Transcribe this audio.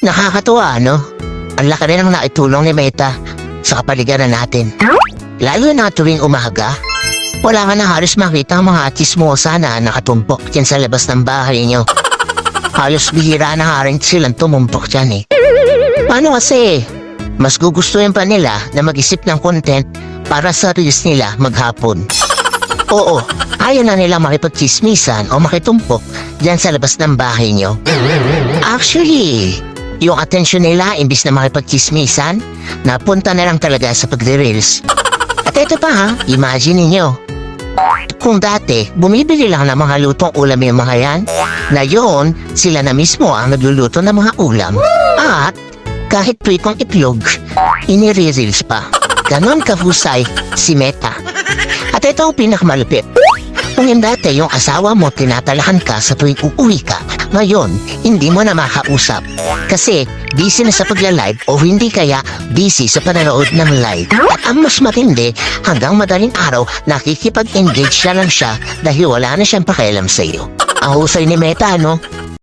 Nakakatuwa, no? Ang laki rin ang naitulong ni Meta sa kapaligiran natin. Lalo na tuwing umaga, wala ka na halos makita ang mga chismosa na nakatumpok dyan sa labas ng bahay nyo. Halos bihira na nga rin silang tumumpok dyan eh. Paano kasi? Mas gugustuhin pa nila na mag-isip ng content para sa reels nila maghapon. Oo, ayaw na nila makipagchismisan o makitumpok dyan sa labas ng bahay nyo. Actually, yung atensyon nila imbis na makipagchismisan, napunta na lang talaga sa pagre-reels. At ito pa ha, imagine ninyo. Kung dati, bumibili lang ng mga lutong ulam yung mga yan, ngayon, sila na mismo ang nagluluto ng mga ulam. At kahit pritong itlog, inire-reels pa. Ganon kahusay si Meta. At ito ang pinakamalupit. Kung yung dati yung asawa mo tinatalahan ka sa tuwing uuwi ka, ngayon, hindi mo na makausap. Kasi busy na sa pagla-live o hindi kaya busy sa panonood ng live. At ang mas matindi, hanggang madaling araw, nakikipag-engage na lang siya dahil wala na siyang pakialam sa iyo. Ang husay ni Meta, no?